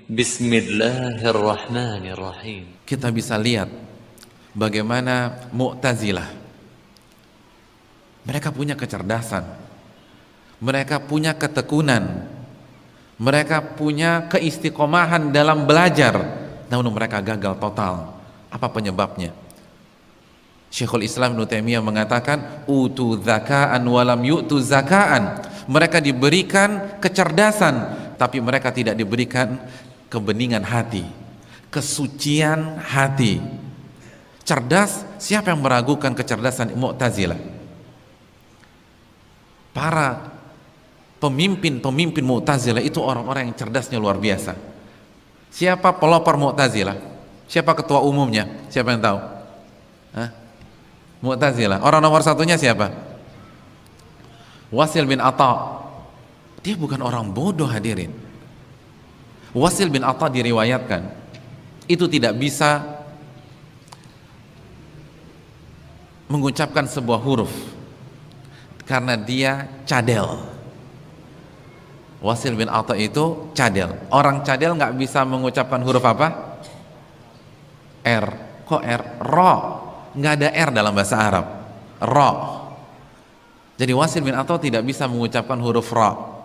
Bismillahirrahmanirrahim. Kita bisa lihat bagaimana Mu'tazilah. Mereka punya kecerdasan, mereka punya ketekunan, mereka punya keistiqomahan dalam belajar, namun mereka gagal total. Apa penyebabnya? Syekhul Islam Ibnu Taimiyah mengatakan, utu zaka'an walam yu'tu zaka'an. Mereka diberikan kecerdasan, tapi mereka tidak diberikan kebeningan hati, kesucian hati. Cerdas, siapa yang meragukan kecerdasan Mu'tazilah? Para pemimpin Mu'tazilah itu orang-orang yang cerdasnya luar biasa. Siapa pelopor Mu'tazilah? Siapa ketua umumnya? Siapa yang tahu? Hah? Mu'tazilah. Orang nomor satunya siapa? Wasil bin Atha. Dia bukan orang bodoh, hadirin. Wasil bin Atha diriwayatkan itu tidak bisa mengucapkan sebuah huruf karena dia cadel. Wasil bin Atha itu cadel. Orang cadel nggak bisa mengucapkan huruf apa? R. Kok R? Ro. Nggak ada R dalam bahasa Arab. Ro. Jadi Wasil bin Atha tidak bisa mengucapkan huruf ro.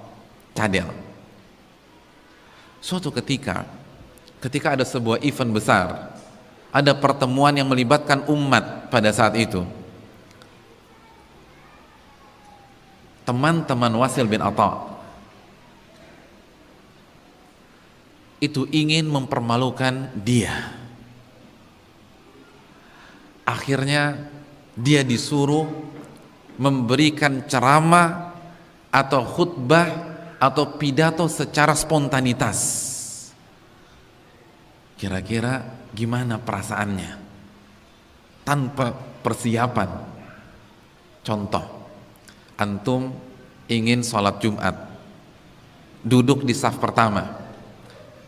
Cadel. Suatu ketika ada sebuah event besar, ada pertemuan yang melibatkan umat pada saat itu. Teman-teman Wasil bin Atha itu ingin mempermalukan dia. Akhirnya dia disuruh memberikan ceramah atau khutbah atau pidato secara spontanitas. Kira-kira gimana perasaannya tanpa persiapan? Contoh, antum ingin sholat Jumat, duduk di saf pertama,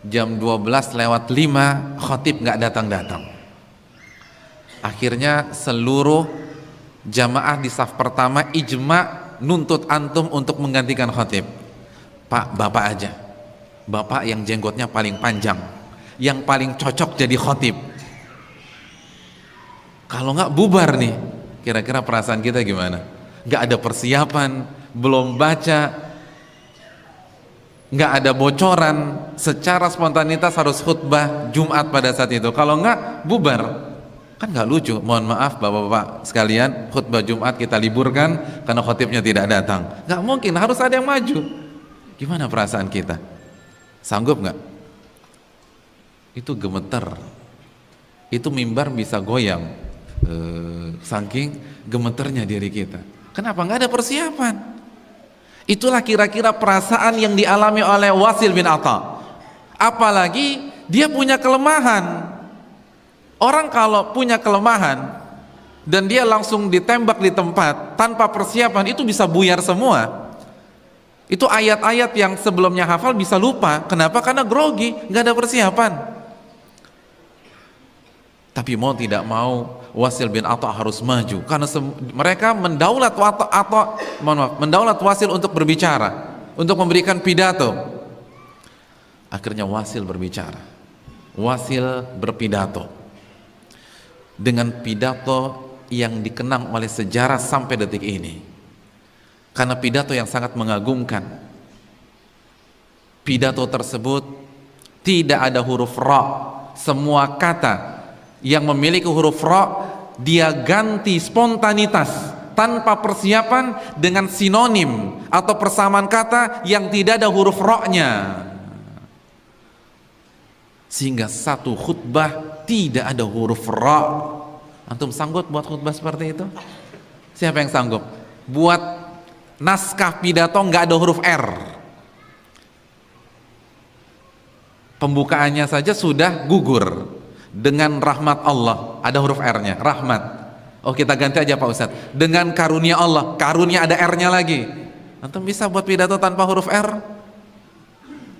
jam 12:05 khotib nggak datang-datang. Akhirnya seluruh jamaah di saf pertama ijma nuntut antum untuk menggantikan khotib. Pak, bapak aja, bapak yang jenggotnya paling panjang, yang paling cocok jadi khotib. Kalau nggak bubar nih. Kira-kira perasaan kita gimana? Nggak ada persiapan, belum baca, nggak ada bocoran, secara spontanitas harus khutbah Jumat pada saat itu. Kalau nggak bubar, kan nggak lucu. Mohon maaf bapak-bapak sekalian, khutbah Jumat kita liburkan karena khotibnya tidak datang. Nggak mungkin, harus ada yang maju. Gimana perasaan kita? Sanggup nggak? Itu gemeter, itu mimbar bisa goyang, saking gemeternya diri kita. Kenapa? Nggak ada persiapan. Itulah kira-kira perasaan yang dialami oleh Wasil bin Atha. Apalagi dia punya kelemahan. Orang kalau punya kelemahan dan dia langsung ditembak di tempat tanpa persiapan, itu bisa buyar semua. Itu ayat-ayat yang sebelumnya hafal bisa lupa. Kenapa? Karena grogi, nggak ada persiapan. Tapi mau tidak mau Wasil bin Atha harus maju karena mereka mendaulat mendaulat Wasil untuk berbicara, untuk memberikan pidato. Akhirnya Wasil berbicara. Wasil berpidato dengan pidato yang dikenang oleh sejarah sampai detik ini. Karena pidato yang sangat mengagumkan. Pidato tersebut tidak ada huruf ra. Semua kata yang memiliki huruf ra dia ganti spontanitas tanpa persiapan dengan sinonim atau persamaan kata yang tidak ada huruf ra-nya. Sehingga satu khutbah tidak ada huruf ra. Antum sanggup buat khutbah seperti itu? Siapa yang sanggup? Buat naskah pidato nggak ada huruf R. Pembukaannya saja sudah gugur. Dengan rahmat Allah, ada huruf R-nya, rahmat. Oh, kita ganti aja Pak Ustadz. Dengan karunia Allah, karunia ada R-nya lagi. Antum bisa buat pidato tanpa huruf R?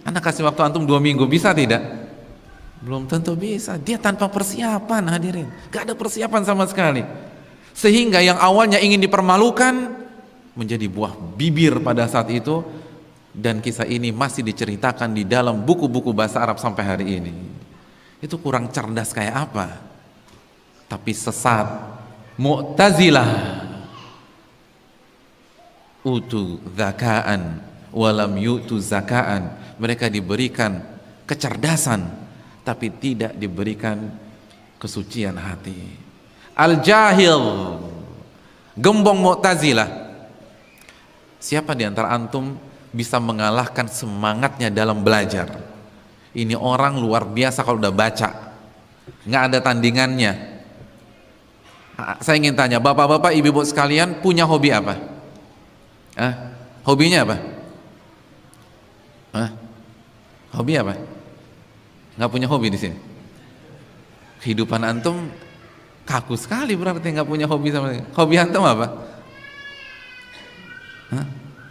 Anda kasih waktu antum 2 minggu, bisa tidak? Belum tentu bisa. Dia tanpa persiapan, hadirin. Gak ada persiapan sama sekali. Sehingga yang awalnya ingin dipermalukan menjadi buah bibir pada saat itu Dan kisah ini masih diceritakan di dalam buku-buku bahasa Arab sampai hari ini. Itu kurang cerdas kayak apa? Tapi sesat. Mu'tazilah. Utu zakaan walam yu'tu zakaan. Mereka diberikan kecerdasan tapi tidak diberikan kesucian hati. Al-jahil, gembong Mu'tazilah. Siapa di antara antum bisa mengalahkan semangatnya dalam belajar? Ini orang luar biasa kalau udah baca, nggak ada tandingannya. Saya ingin tanya, bapak-bapak, ibu-ibu sekalian punya hobi apa? Hobinya apa? Hobi apa? Nggak punya hobi di sini. Kehidupan antum kaku sekali berarti nggak punya hobi sama sekali. Hobi antum apa?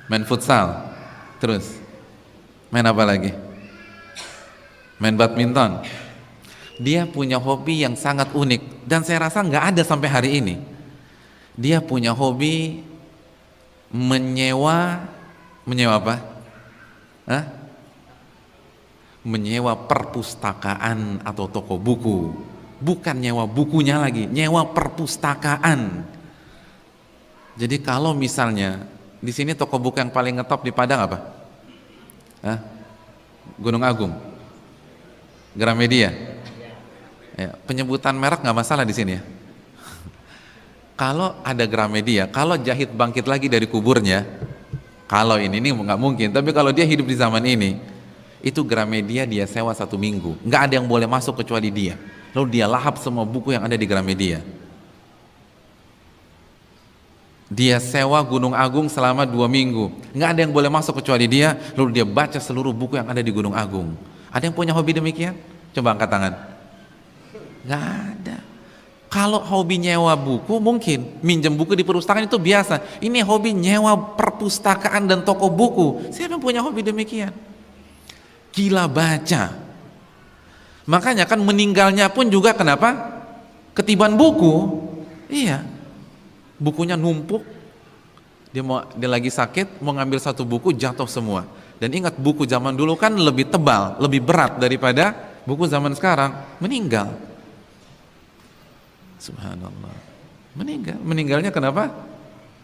Main futsal. Terus main apa lagi? Main badminton. Dia punya hobi yang sangat unik dan saya rasa nggak ada sampai hari ini. Dia punya hobi menyewa apa? Menyewa perpustakaan atau toko buku. Bukan nyewa bukunya lagi, nyewa perpustakaan. Jadi kalau misalnya di sini toko buku yang paling ngetop di Padang apa? Gunung Agung, Gramedia. Ya, penyebutan merek nggak masalah di sini ya. Kalau ada Gramedia, kalau Jahit bangkit lagi dari kuburnya, kalau ini nggak mungkin. Tapi kalau dia hidup di zaman ini, itu Gramedia dia sewa 1 minggu. Nggak ada yang boleh masuk kecuali dia. Lalu dia lahap semua buku yang ada di Gramedia. Dia sewa Gunung Agung selama 2 minggu. Nggak ada yang boleh masuk kecuali dia. Lalu dia baca seluruh buku yang ada di Gunung Agung. Ada yang punya hobi demikian? Coba angkat tangan. Nggak ada. Kalau hobi nyewa buku mungkin, minjem buku di perpustakaan itu biasa. Ini hobi nyewa perpustakaan dan toko buku. Siapa yang punya hobi demikian? Gila baca. Makanya kan meninggalnya pun juga kenapa? Ketiban buku. Iya. Bukunya numpuk, dia lagi sakit, mau ngambil 1 buku, jatuh semua. Dan ingat, buku zaman dulu kan lebih tebal, lebih berat daripada buku zaman sekarang. Meninggal. Subhanallah. Meninggalnya kenapa?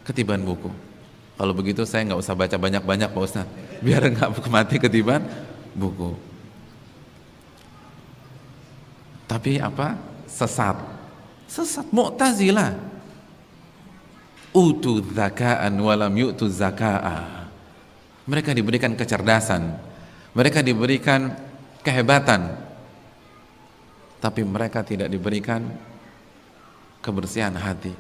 Ketiban buku. Kalau begitu saya nggak usah baca banyak-banyak Pak Ustaz, biar nggak mati ketiban buku. Tapi apa? Sesat Mu'tazilah. Utu zakaan walam yu'tu zakaa. Mereka diberikan kecerdasan, mereka diberikan kehebatan, tapi mereka tidak diberikan kebersihan hati.